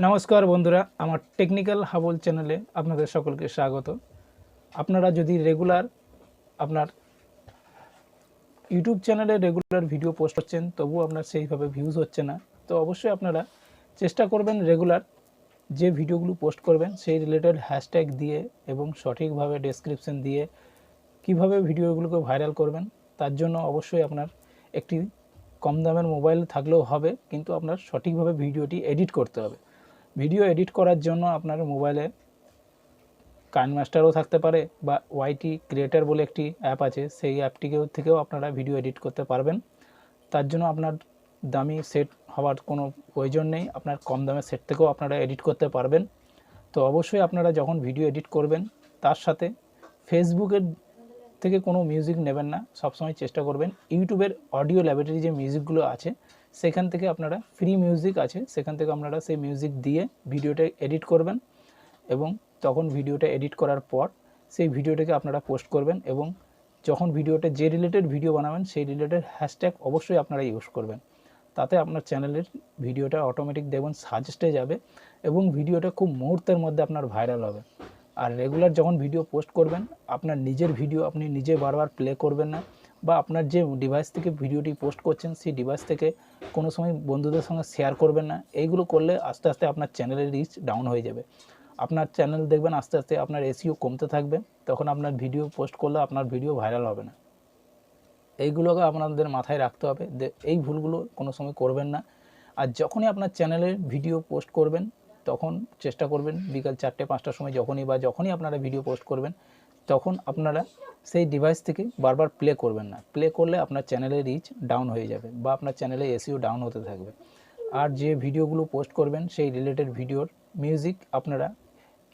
নমস্কার বন্ধুরা, আমার টেকনিক্যাল হাবল চ্যানেলে আপনাদের সকলকে স্বাগত। আপনারা যদি রেগুলার আপনার ইউটিউব চ্যানেলে রেগুলার ভিডিও পোস্ট করছেন, তবুও আপনার সেইভাবে ভিউজ হচ্ছে না, তো অবশ্যই আপনারা চেষ্টা করবেন রেগুলার যে ভিডিওগুলো পোস্ট করবেন সেই রিলেটেড হ্যাশট্যাগ দিয়ে এবং সঠিকভাবে ডেসক্রিপশন দিয়ে কিভাবে ভিডিওগুলোকে ভাইরাল করবেন। তার জন্য অবশ্যই আপনার একটি কম দামের মোবাইল থাকলেও হবে, কিন্তু আপনার সঠিকভাবে ভিডিওটি এডিট করতে হবে। ভিডিও এডিট করার জন্য আপনার মোবাইলে কাইনমাস্টারও থাকতে পারে বা ওয়াইটি ক্রিয়েটার বলে একটি অ্যাপ আছে, সেই অ্যাপটিকেও থেকেও আপনারা ভিডিও এডিট করতে পারবেন। তার জন্য আপনার দামি সেট হওয়ার কোনো প্রয়োজন নেই, আপনার কম দামের সেট থেকেও আপনারা এডিট করতে পারবেন। তো অবশ্যই আপনারা যখন ভিডিও এডিট করবেন তার সাথে ফেসবুকের থেকে কোনো মিউজিক নেবেন না, সবসময় চেষ্টা করবেন ইউটিউবের অডিও ল্যাবরেটরি যে মিউজিকগুলো আছে সেখান থেকে আপনারা ফ্রি মিউজিক আছে সেখান থেকে আপনারা সেই মিউজিক দিয়ে ভিডিওটা এডিট করবেন এবং তখন ভিডিওটা এডিট করার পর সেই ভিডিওটাকে আপনারা পোস্ট করবেন এবং যখন ভিডিওটা যে রিলেটেড ভিডিও বানাবেন সেই রিলেটেড হ্যাশট্যাগ অবশ্যই আপনারা ইউজ করবেন। তাতে আপনার চ্যানেলের ভিডিওটা অটোমেটিক দেখবেন সাজেস্টে যাবে এবং ভিডিওটা খুব মুহূর্তের মধ্যে আপনার ভাইরাল হবে। আর রেগুলার যখন ভিডিও পোস্ট করবেন আপনার নিজের ভিডিও আপনি নিজে বারবার প্লে করবেন না, বা আপনার যে ডিভাইস থেকে ভিডিওটি পোস্ট করছেন সেই ডিভাইস থেকে কোনো সময় বন্ধুদের সঙ্গে শেয়ার করবেন না। এইগুলো করলে আস্তে আস্তে আপনার চ্যানেলের রিচ ডাউন হয়ে যাবে। আপনার চ্যানেল দেখবেন আস্তে আস্তে আপনার এসইও কমতে থাকবে, তখন আপনার ভিডিও পোস্ট করলে আপনার ভিডিও ভাইরাল হবে না। এইগুলোকে আপনাদের মাথায় রাখতে হবে, এই ভুলগুলো কোনো সময় করবেন না। আর যখনই আপনার চ্যানেলের ভিডিও পোস্ট করবেন তখন চেষ্টা করবেন বিকাল 4টে-5টার সময় যখনই আপনারা ভিডিও পোস্ট করবেন তখন আপনারা সেই ডিভাইস থেকে বারবার প্লে করবেন না। প্লে করলে আপনার চ্যানেলের রিচ ডাউন হয়ে যাবে বা আপনার চ্যানেলে এসইও ডাউন হতে থাকবে। আর যে ভিডিওগুলো পোস্ট করবেন সেই রিলেটেড ভিডিওর মিউজিক আপনারা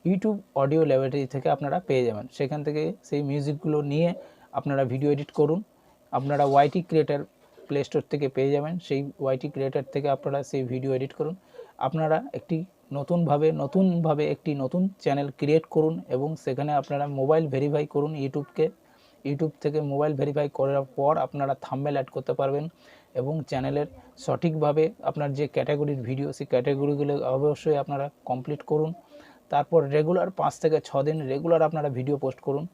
ইউটিউব অডিও ল্যাবরেটরি থেকে আপনারা পেয়ে যাবেন, সেখান থেকে সেই মিউজিকগুলো নিয়ে আপনারা ভিডিও এডিট করুন। আপনারা ওয়াইটি ক্রিয়েটার প্লে স্টোর থেকে পেয়ে যাবেন, সেই ওয়াইটি ক্রিয়েটার থেকে আপনারা সেই ভিডিও এডিট করুন। আপনারা একটি নতুনভাবে একটি নতুন চ্যানেল ক্রিয়েট করুন এবং সেখানে আপনারা মোবাইল ভেরিফাই করুন ইউটিউব থেকে মোবাইল ভেরিফাই করার পর আপনারা থাম্বনেল অ্যাড করতে পারবেন এবং চ্যানেলের সঠিকভাবে আপনার যে ক্যাটাগরির ভিডিও সেই ক্যাটাগরিগুলো অবশ্যই আপনারা কমপ্লিট করুন। তারপর রেগুলার 5 থেকে 6 দিন রেগুলার আপনারা ভিডিও পোস্ট করুন।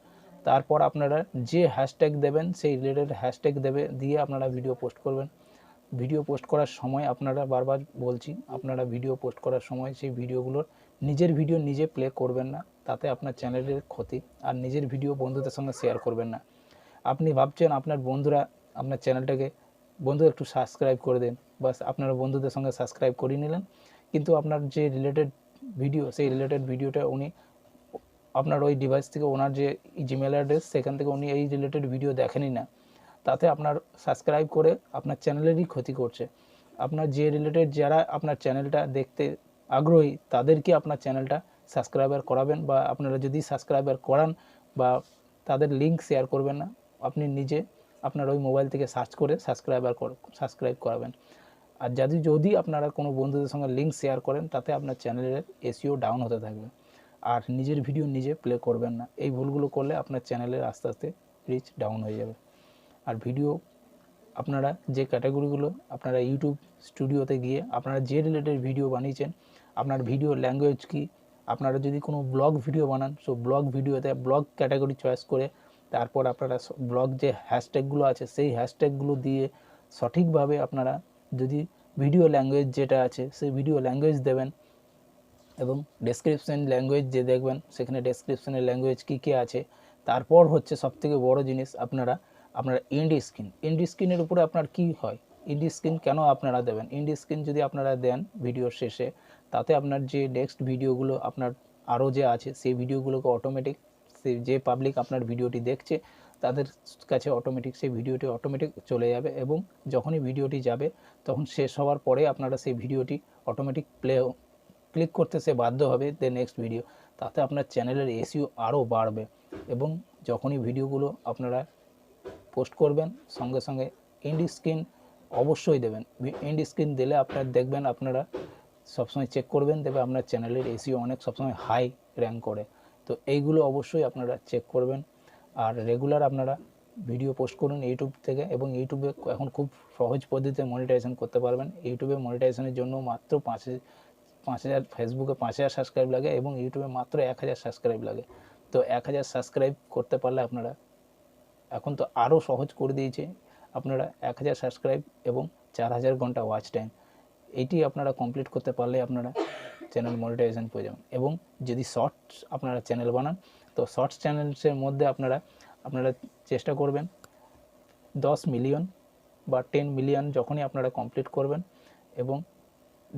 তারপর আপনারা যে হ্যাশট্যাগ দেবেন সেই রিলেটেড হ্যাশট্যাগ দিয়ে আপনারা ভিডিও পোস্ট করবেন। ভিডিও পোস্ট করার সময় আপনারা বারবার বলছি, আপনারা ভিডিও পোস্ট করার সময় সেই ভিডিওগুলোর নিজের ভিডিও নিজে প্লে করবেন না, তাতে আপনার চ্যানেলের ক্ষতি। আর নিজের ভিডিও বন্ধুদের সঙ্গে শেয়ার করবেন না। আপনি ভাবছেন আপনার বন্ধুরা আপনার চ্যানেলটাকে বন্ধু একটু সাবস্ক্রাইব করে দেন, বাস আপনারা বন্ধুদের সঙ্গে সাবস্ক্রাইব করিয়ে নিলেন, কিন্তু আপনার যে রিলেটেড ভিডিও সেই রিলেটেড ভিডিওটা উনি আপনার ওই ডিভাইস থেকে ওনার যে জিমেল অ্যাড্রেস সেখান থেকে উনি এই রিলেটেড ভিডিও দেখেনই না, তাতে আপনার সাবস্ক্রাইব করে আপনার চ্যানেলেরই ক্ষতি করছে। আপনার যে রিলেটেড যারা আপনার চ্যানেলটা দেখতে আগ্রহী তাদেরকে আপনার চ্যানেলটা সাবস্ক্রাইবার করাবেন, বা আপনারা যদি সাবস্ক্রাইবার করান বা তাদের লিঙ্ক শেয়ার করবেন না, আপনি নিজে আপনার ওই মোবাইল থেকে সার্চ করে সাবস্ক্রাইব করাবেন। আর যদি আপনারা কোনো বন্ধুদের সঙ্গে লিঙ্ক শেয়ার করেন তাতে আপনার চ্যানেলের এসইও ডাউন হতে থাকবে। আর নিজের ভিডিও নিজে প্লে করবেন না, এই ভুলগুলো করলে আপনার চ্যানেলের আস্তে আস্তে রিচ ডাউন হয়ে যাবে। আর ভিডিও আপনারা যে ক্যাটাগরিগুলো আপনারা ইউটিউব স্টুডিওতে গিয়ে আপনারা যে রিলেটেড ভিডিও বানিয়েছেন, আপনার ভিডিও ল্যাঙ্গুয়েজ কি, আপনারা যদি কোনো ব্লগ ভিডিও বানান সো ব্লগ ভিডিওতে ব্লগ ক্যাটাগরি চয়েস করে তারপর আপনারা ব্লগ যে হ্যাশট্যাগুলো আছে সেই হ্যাশট্যাগুলো দিয়ে সঠিকভাবে আপনারা যদি ভিডিও ল্যাঙ্গুয়েজ যেটা আছে সেই ভিডিও ল্যাঙ্গুয়েজ দেবেন এবং ডেসক্রিপশন ল্যাঙ্গুয়েজ যে দেখবেন সেখানে ডেসক্রিপশনের ল্যাঙ্গুয়েজ কী আছে। তারপর হচ্ছে সবথেকে বড় জিনিস আপনারা ইন্ড স্ক্রিনের উপরে আপনার কি হয়, ইন্ড স্ক্রিন কেন আপনারা দেবেন, ইন্ড স্ক্রিন যদি আপনারা দেন ভিডিওর শেষে তাতে আপনার যে নেক্সট ভিডিওগুলো আপনার আরও যে আছে সেই ভিডিওগুলোকে অটোমেটিক যে পাবলিক আপনার ভিডিওটি দেখছে তাদের কাছে অটোমেটিক সেই ভিডিওটি অটোমেটিক চলে যাবে এবং যখনই ভিডিওটি যাবে তখন শেষ হওয়ার পরে আপনারা সেই ভিডিওটি অটোমেটিক ক্লিক করতে সে বাধ্য হবে নেক্সট ভিডিও। তাতে আপনার চ্যানেলের এসইও আরও বাড়বে এবং যখনই ভিডিওগুলো আপনারা পোস্ট করবেন সঙ্গে সঙ্গে এন্ড স্ক্রিন অবশ্যই দেবেন। এন্ড স্ক্রিন দিলে আপনার দেখবেন আপনারা সবসময় চেক করবেন, দেবে আপনার চ্যানেলের এসইও অনেক সবসময় হাই র্যাঙ্ক করে। তো এইগুলো অবশ্যই আপনারা চেক করবেন। আর রেগুলার আপনারা ভিডিও পোস্ট করুন ইউটিউব থেকে, এবং ইউটিউবে এখন খুব সহজ পদ্ধতিতে মনিটাইজেশন করতে পারবেন। ইউটিউবে মনিটাইজেশনের জন্য মাত্র 5000, ফেসবুকে 5000 সাবস্ক্রাইব লাগে এবং ইউটিউবে মাত্র 1000 সাবস্ক্রাইব লাগে। তো 1000 সাবস্ক্রাইব করতে পারলে আপনারা, এখন তো আরও সহজ করে দিয়েছে, আপনারা 1000 সাবস্ক্রাইব এবং 4000 ঘন্টা ওয়াচ টাইম, এইটি আপনারা কমপ্লিট করতে পারলে আপনারা চ্যানেল মনিটাইজেশন পেয়ে যাবেন। এবং যদি শর্টস আপনারা চ্যানেল বানান, তো শর্টস চ্যানেলসের মধ্যে আপনারা চেষ্টা করবেন 10 মিলিয়ন বা 10 মিলিয়ন যখনই আপনারা কমপ্লিট করবেন, এবং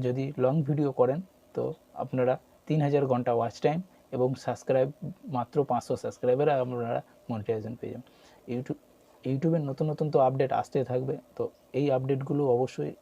যদি লং ভিডিও করেন তো আপনারা 3000 ঘন্টা ওয়াচ টাইম এবং সাবস্ক্রাইব মাত্র 500 সাবস্ক্রাইবার আপনারা মনিটাইজেশন পেয়ে যাবেন। ইউটিউবের নতুন নতুন তো আপডেট আসতে থাকবে, তো এই আপডেটগুলো অবশ্যই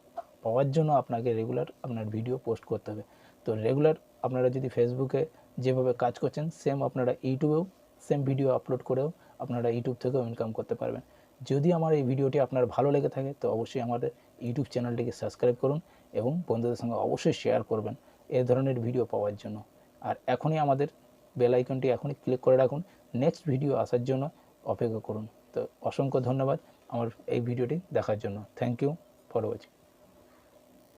পাওয়ার জন্য আপনাকে রেগুলার আপনার ভিডিও পোস্ট করতে হবে। তো রেগুলার আপনারা যদি ফেসবুকে যেভাবে কাজ করছেন, সেম আপনারা ইউটিউবেও সেম ভিডিও আপলোড করেও আপনারা ইউটিউব থেকেও ইনকাম করতে পারবেন। যদি আমার এই ভিডিওটি আপনার ভালো লেগে থাকে তো অবশ্যই আমাদের ইউটিউব চ্যানেলটিকে সাবস্ক্রাইব করুন এবং বন্ধুদের সঙ্গে অবশ্যই শেয়ার করবেন এই ধরনের ভিডিও পাওয়ার জন্য। আর এখনই আমাদের বেল আইকনটি এখনই ক্লিক করে রাখুন, নেক্সট ভিডিও আসার জন্য অপেক্ষা করুন। তো অসংখ্য ধন্যবাদ আমার এই ভিডিওটি দেখার জন্য। Thank you for watching.